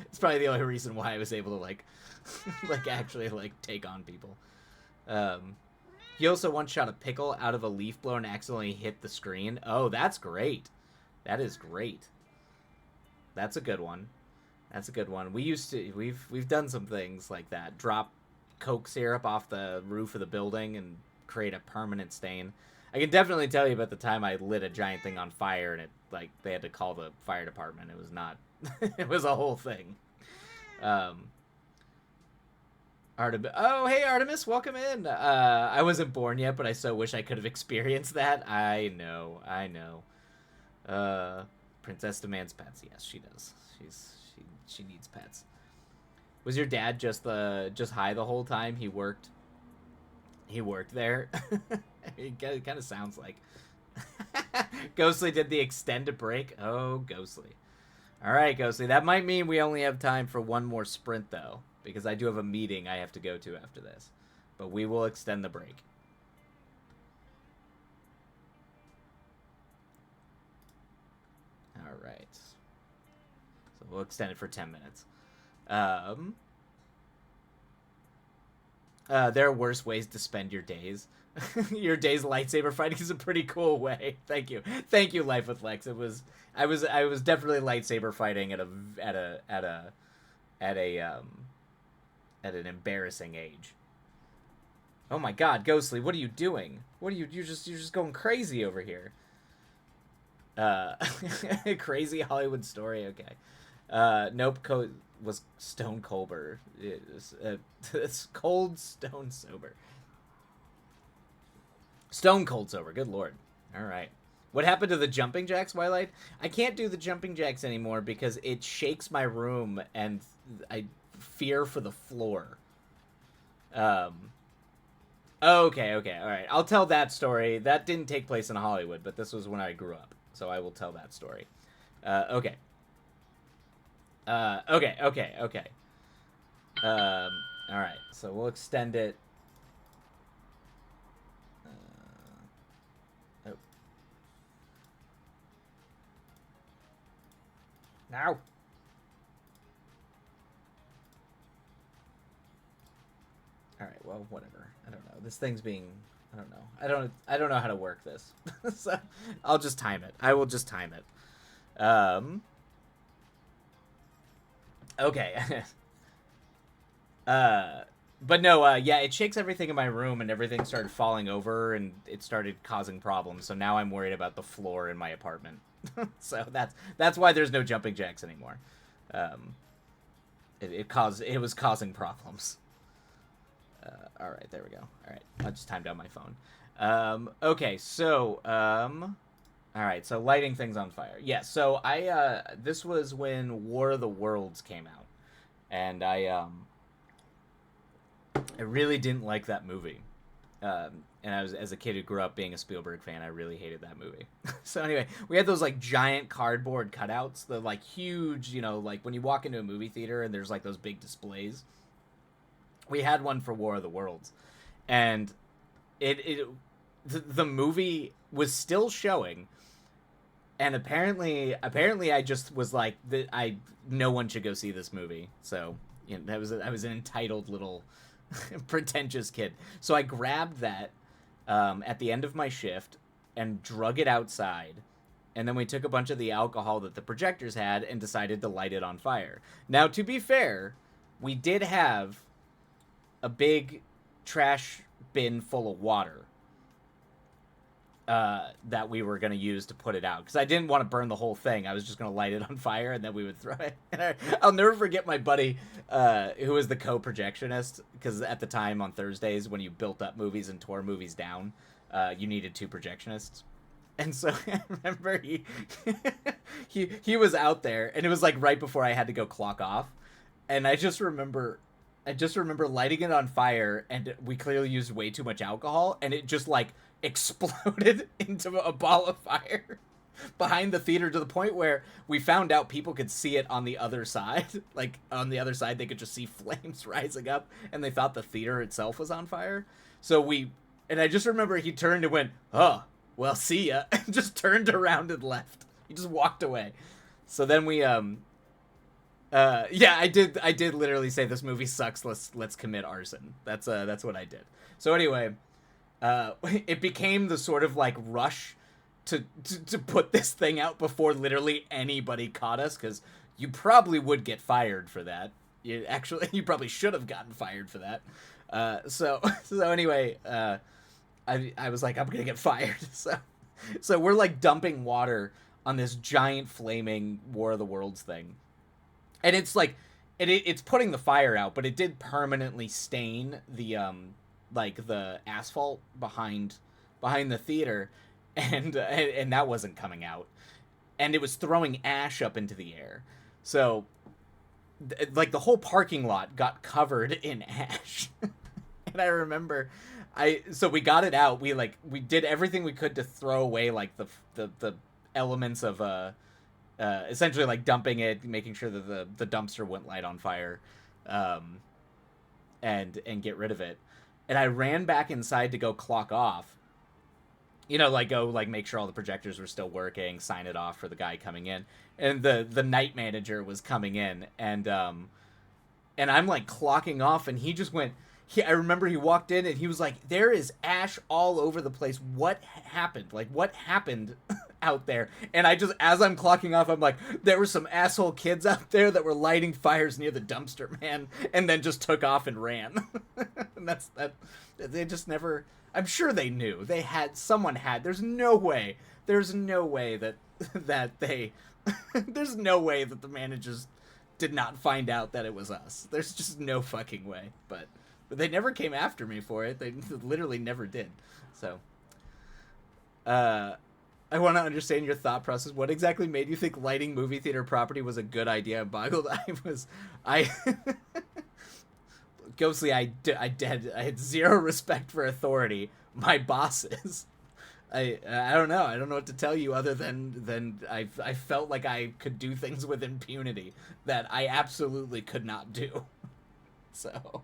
it's probably the only reason why I was able to like like actually like take on people. He also once shot a pickle out of a leaf blower and accidentally hit the screen. Oh, that's great. That is great. That's a good one. That's a good one. We've done some things like that. Drop Coke syrup off the roof of the building and create a permanent stain. I can definitely tell you about the time I lit a giant thing on fire and it like they had to call the fire department. It was not it was a whole thing. Artemis. Oh, hey Artemis, welcome in. I wasn't born yet, but I so wish I could have experienced that. I know. Princess demands pets. Yes, she does. She needs pets. Was your dad just high the whole time he worked? He worked there. It kind of sounds like. Ghostly did the extended break. Oh, Ghostly. All right, Ghostly. That might mean we only have time for one more sprint though, because I do have a meeting I have to go to after this. But we will extend the break. All right. So we'll extend it for 10 minutes. There are worse ways to spend your days. Your days lightsaber fighting is a pretty cool way. Thank you, Life with Lex. I was definitely lightsaber fighting at an embarrassing age. Oh my God, Ghostly, what are you doing? You're just going crazy over here. Crazy Hollywood story. Okay. Nope. Was Stone Colber. It's cold, stone sober. Stone cold sober. Good lord. All right. What happened to the jumping jacks, Twilight? I can't do the jumping jacks anymore because it shakes my room and I fear for the floor. Okay. All right. I'll tell that story. That didn't take place in Hollywood, but this was when I grew up, so I will tell that story. Okay. Okay. All right. So we'll extend it. Oh. Now. All right. Well, whatever. I don't know. This thing's being. I don't know. I don't know how to work this. So I'll just time it. I will just time it. Okay. But no, yeah, it shakes everything in my room and everything started falling over and it started causing problems. So now I'm worried about the floor in my apartment. So that's why there's no jumping jacks anymore. It was causing problems. All right, there we go. All right, I just timed out my phone. Okay, so all right, so lighting things on fire. Yeah, so this was when War of the Worlds came out, and I really didn't like that movie. And I was, as a kid who grew up being a Spielberg fan, I really hated that movie. So anyway, we had those like giant cardboard cutouts, the like huge, like when you walk into a movie theater and there's like those big displays. We had one for War of the Worlds, and the movie was still showing, and apparently I just was like, no one should go see this movie. So I was an entitled little pretentious kid. So I grabbed that at the end of my shift and drug it outside. And then we took a bunch of the alcohol that the projectors had and decided to light it on fire. Now, to be fair, we did have a big trash bin full of water that we were going to use to put it out. Because I didn't want to burn the whole thing. I was just going to light it on fire, and then we would throw it. And I'll never forget my buddy, who was the co-projectionist, because at the time on Thursdays, when you built up movies and tore movies down, you needed 2 projectionists. And so I remember he was out there, and it was like right before I had to go clock off. And I just remember lighting it on fire, and we clearly used way too much alcohol, and it just like exploded into a ball of fire behind the theater, to the point where we found out people could see it on the other side. Like on the other side, they could just see flames rising up, and they thought the theater itself was on fire. And I just remember he turned and went, "Oh, well, see ya," and just turned around and left. He just walked away. So then we I did literally say, "This movie sucks. Let's commit arson." That's what I did. So anyway, it became the sort of like rush to put this thing out before literally anybody caught us, because you probably would get fired for that. You probably should have gotten fired for that. So anyway, I was like, I'm gonna get fired. So we're like dumping water on this giant flaming War of the Worlds thing. And it's like, it's putting the fire out, but it did permanently stain the the asphalt behind the theater, and that wasn't coming out, and it was throwing ash up into the air. So like the whole parking lot got covered in ash. And I remember so we got it out. We did everything we could to throw away like the elements of essentially like dumping it, making sure that the dumpster wouldn't light on fire, and get rid of it. And I ran back inside to go clock off, go make sure all the projectors were still working, sign it off for the guy coming in. And the night manager was coming in, and I'm like clocking off, and he just went, I remember he walked in and he was like, "There is ash all over the place. What happened? Like, what happened out there?" And I just, as I'm clocking off, I'm like, "There were some asshole kids out there that were lighting fires near the dumpster, man," and then just took off and ran. And that's that. They just never, I'm sure they knew. Someone had, there's no way that they, there's no way that the managers did not find out that it was us. There's just no fucking way. But they never came after me for it. They literally never did. So, I want to understand your thought process. What exactly made you think lighting movie theater property was a good idea? Boggled. Ghostly, I had zero respect for authority. My bosses. I don't know. I don't know what to tell you other than I felt like I could do things with impunity that I absolutely could not do. So,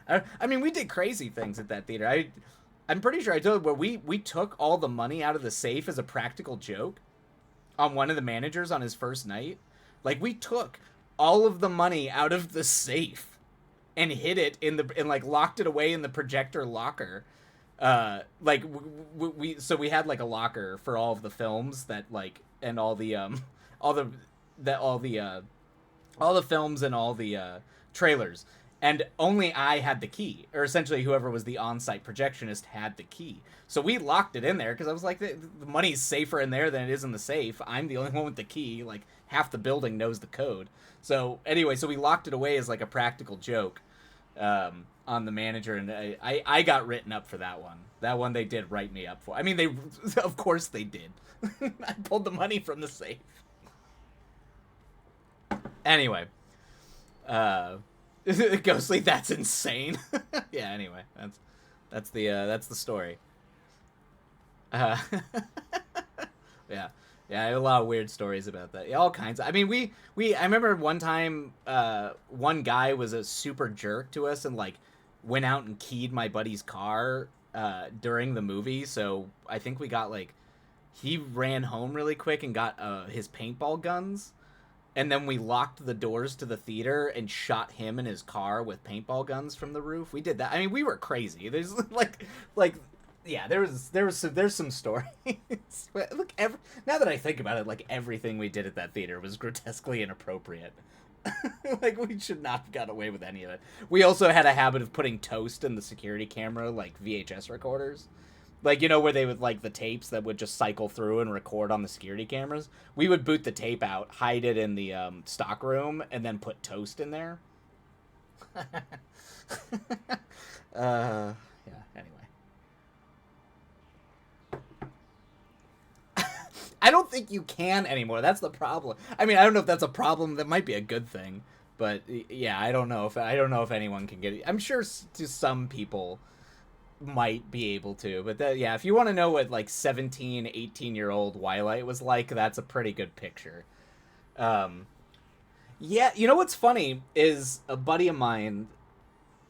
I mean, we did crazy things at that theater. I'm pretty sure I told you, where we took all the money out of the safe as a practical joke on one of the managers on his first night. Like, we took all of the money out of the safe and hid it and like locked it away in the projector locker. So we had like a locker for all of the films that like, and all the films and all the trailers. And only I had the key, or essentially whoever was the on-site projectionist had the key. So we locked it in there because I was like, the money's safer in there than it is in the safe. I'm the only one with the key. Like, half the building knows the code. So anyway, so we locked it away as like a practical joke on the manager, and I got written up for that one. That one they did write me up for. I mean, of course they did. I pulled the money from the safe. Anyway, Ghostly, that's insane. Yeah, anyway, That's the story. Uh, yeah, yeah. I have a lot of weird stories about that. Yeah, all kinds. I mean, we. I remember one time, one guy was a super jerk to us and like went out and keyed my buddy's car during the movie. So I think we got like he ran home really quick and got his paintball guns, and then we locked the doors to the theater and shot him in his car with paintball guns from the roof. We did that. I mean, we were crazy. There's like yeah, there's some stories. Look, now that I think about it, like everything we did at that theater was grotesquely inappropriate. Like we should not have got away with any of it. We also had a habit of putting toast in the security camera, like VHS recorders. Like, you know, where they would, like, the tapes that would just cycle through and record on the security cameras? We would boot the tape out, hide it in the stock room, and then put toast in there. Yeah, anyway. I don't think you can anymore. That's the problem. I mean, I don't know if that's a problem. That might be a good thing. But, yeah, I don't know if anyone can get it. I'm sure to some people might be able to, but yeah, if you want to know what like 17, 18-year-old Twilight was like, that's a pretty good picture. um yeah, you know what's funny is a buddy of mine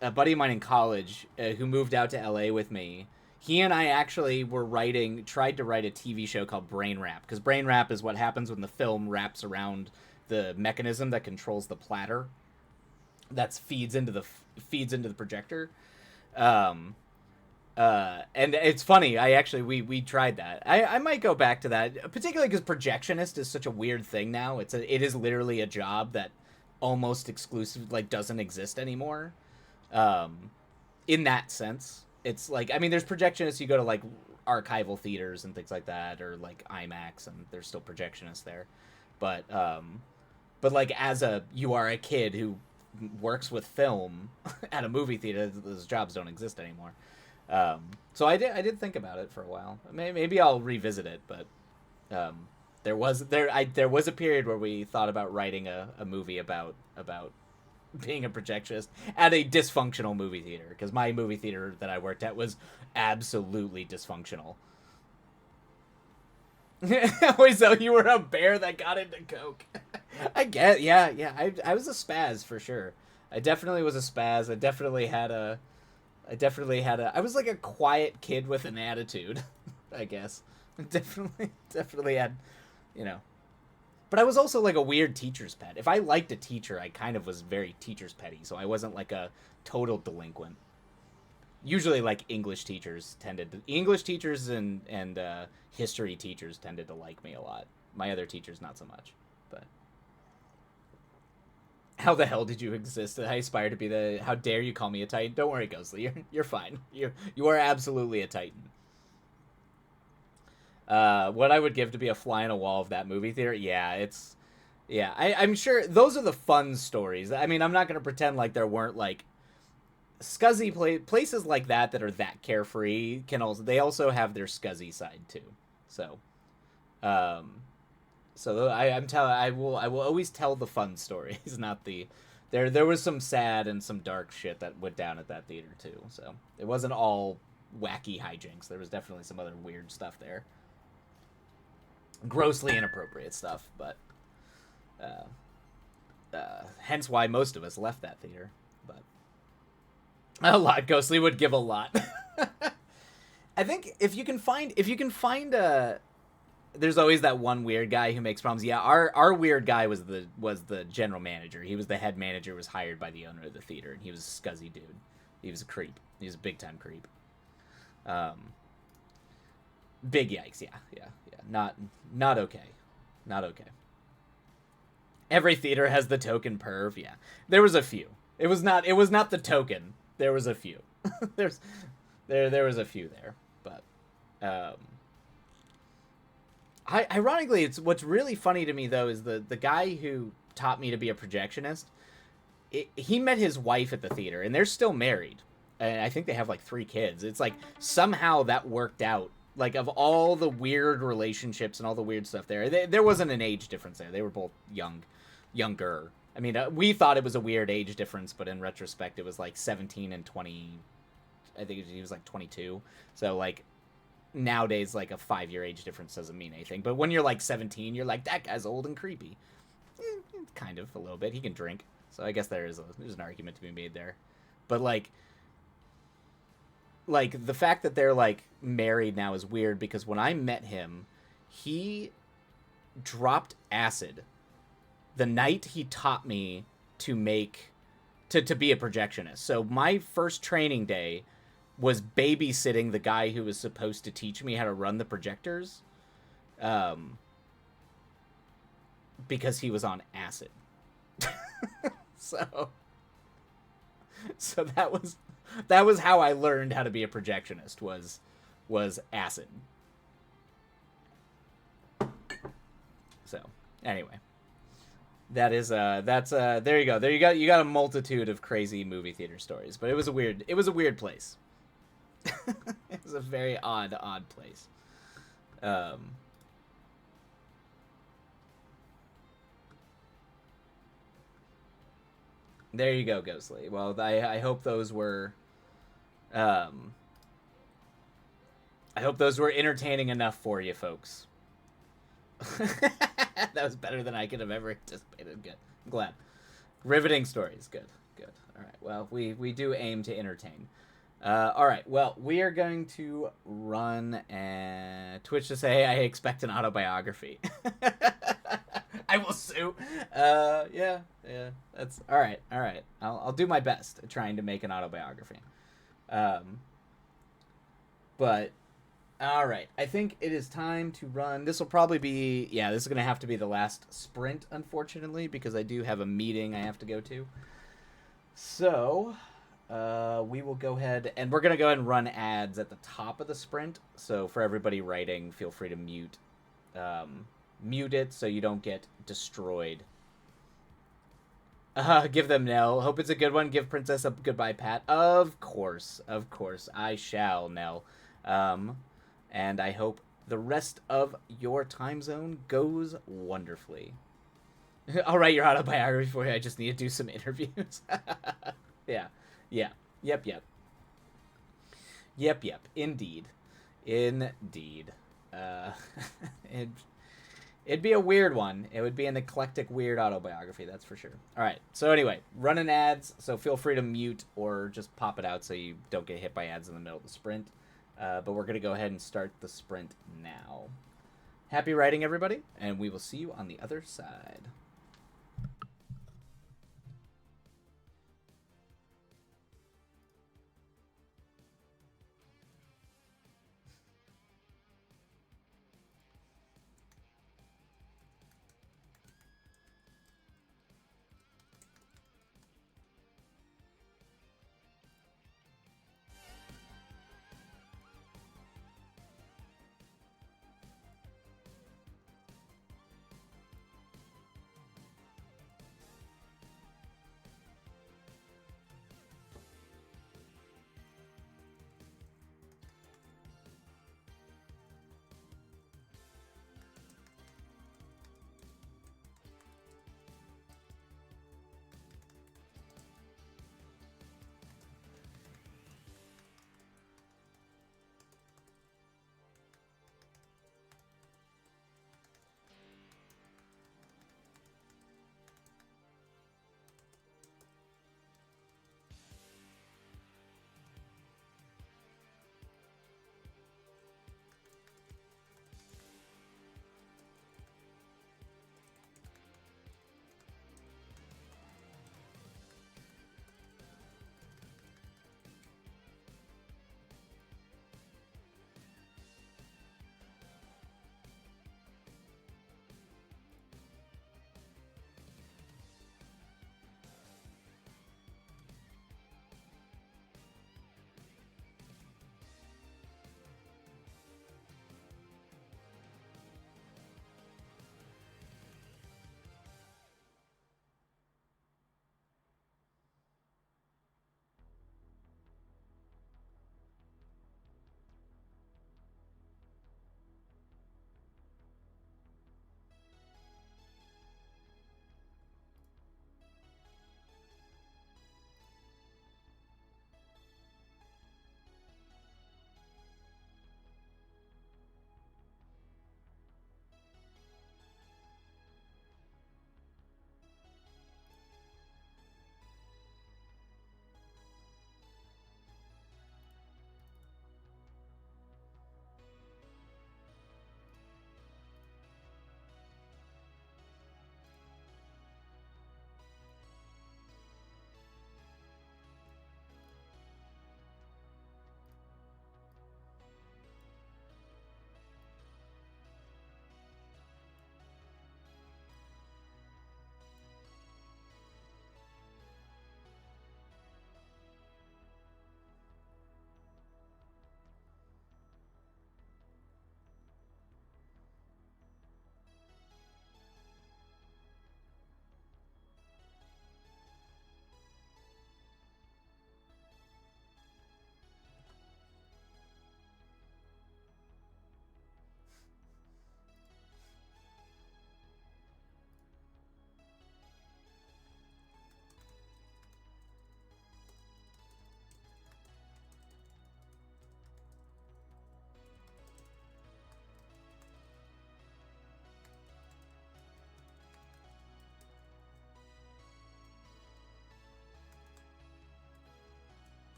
in college, who moved out to LA with me. He and I actually tried to write a TV show called Brain Wrap, because Brain Wrap is what happens when the film wraps around the mechanism that controls the platter that feeds into the projector. um and it's funny. I actually we tried that. I might go back to that, particularly because projectionist is such a weird thing now. It is literally a job that almost exclusive like doesn't exist anymore. Um, in that sense, it's like, I mean, there's projectionists. You go to like archival theaters and things like that, or like IMAX, and there's still projectionists there. But like as a you are a kid who works with film at a movie theater, those jobs don't exist anymore. So I did think about it for a while. Maybe I'll revisit it, but um, there was a period where we thought about writing a movie about being a projectionist at a dysfunctional movie theater, because my movie theater that I worked at was absolutely dysfunctional. Wait, so you were a bear that got into coke? I get, yeah, yeah. I was a spaz for sure. I definitely was a spaz. I was like a quiet kid with an attitude, I guess. Definitely had, you know. But I was also like a weird teacher's pet. If I liked a teacher, I kind of was very teacher's petty, so I wasn't like a total delinquent. Usually, like English teachers and history teachers tended to like me a lot. My other teachers, not so much. But how the hell did you exist? I aspire to be the. How dare you call me a Titan? Don't worry, Ghostly. You're fine. You are absolutely a Titan. What I would give to be a fly on a wall of that movie theater? Yeah, it's. Yeah, I'm sure those are the fun stories. I mean, I'm not gonna pretend like there weren't like places like that are that carefree. They also have their scuzzy side too. So, um, I will always tell the fun stories, not the. There was some sad and some dark shit that went down at that theater too. So it wasn't all wacky hijinks. There was definitely some other weird stuff there, grossly inappropriate stuff. But hence why most of us left that theater. But a lot. Ghostly would give a lot. I think if you can find a there's always that one weird guy who makes problems. Yeah, our weird guy was the general manager. He was the head manager, was hired by the owner of the theater, and he was a scuzzy dude. He was a creep. He was a big time creep. Um, big yikes. Yeah, yeah, yeah. Not okay. Not okay. Every theater has the token perv. Yeah, there was a few. It was not the token. There was a few. There's there was a few there, but ironically, it's what's really funny to me though is the guy who taught me to be a projectionist. He met his wife at the theater, and they're still married, and I think they have like 3 kids. It's like somehow that worked out. Like of all the weird relationships and all the weird stuff there wasn't an age difference there. They were both younger. I mean, we thought it was a weird age difference, but in retrospect, it was like 17 and 20, I think he was like 22. So like nowadays, like a 5-year age difference doesn't mean anything. But when you're like 17, you're like, that guy's old and creepy. Kind of a little bit. He can drink, so I guess there's an argument to be made there. But like the fact that they're like married now is weird because when I met him, he dropped acid the night he taught me to make to be a projectionist. So my first training day was babysitting the guy who was supposed to teach me how to run the projectors, because he was on acid. so so that was how I learned how to be a projectionist was acid. So anyway, that's there you go. There you got a multitude of crazy movie theater stories, but it was a weird place. It was a very odd place. There you go, Ghostly. Well, I hope those were um I hope those were entertaining enough for you folks. That was better than I could have ever anticipated. Good. I'm glad. Riveting stories. Good. Good. All right. Well, we do aim to entertain. All right. Well, we are going to run Twitch to say I expect an autobiography. I will sue. Yeah. That's all right. All right. I'll do my best at trying to make an autobiography. But all right. I think it is time to run. This will probably be this is gonna have to be the last sprint, unfortunately, because I do have a meeting I have to go to. So we will go ahead and we're gonna go ahead and run ads at the top of the sprint. So for everybody writing, feel free to mute it so you don't get destroyed. Give them Nell. Hope it's a good one. Give Princess a goodbye pat. Of course, I shall, Nell. And I hope the rest of your time zone goes wonderfully. I'll write your autobiography for you. I just need to do some interviews. Yeah. Yep. Indeed. It'd be a weird one. It would be an eclectic, weird autobiography, that's for sure. All right. So anyway, running ads. So feel free to mute or just pop it out so you don't get hit by ads in the middle of the sprint. But we're going to go ahead and start the sprint now. Happy writing, everybody, and we will see you on the other side.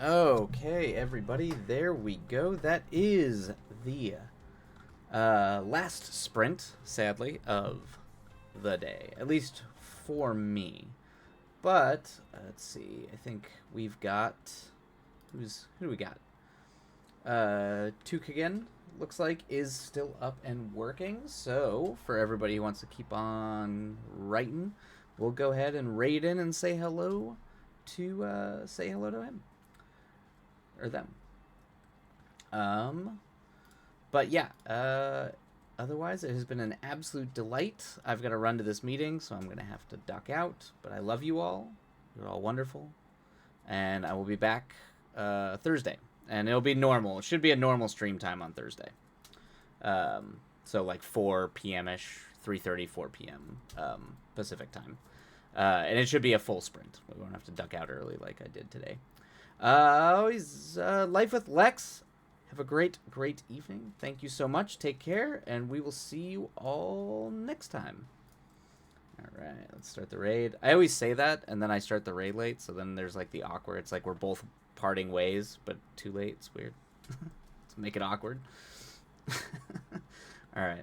Okay, everybody, there we go. That is the last sprint, sadly, of the day. At least for me. But let's see. I think we've got who do we got? Tukagen looks like is still up and working. So for everybody who wants to keep on writing, we'll go ahead and raid in and say hello to him or them. But yeah. Otherwise, it has been an absolute delight. I've got to run to this meeting, so I'm going to have to duck out. But I love you all. You're all wonderful. And I will be back Thursday. And it'll be normal. It should be a normal stream time on Thursday. So like 4 p.m.-ish, 3:30, 4 p.m. Pacific time. And it should be a full sprint. We won't have to duck out early like I did today. Always Life with Lex. Have a great, great evening. Thank you so much. Take care, and we will see you all next time. All right, let's start the raid. I always say that, and then I start the raid late, so then there's like the awkward. It's like we're both parting ways, but too late. It's weird. Let's make it awkward. All right.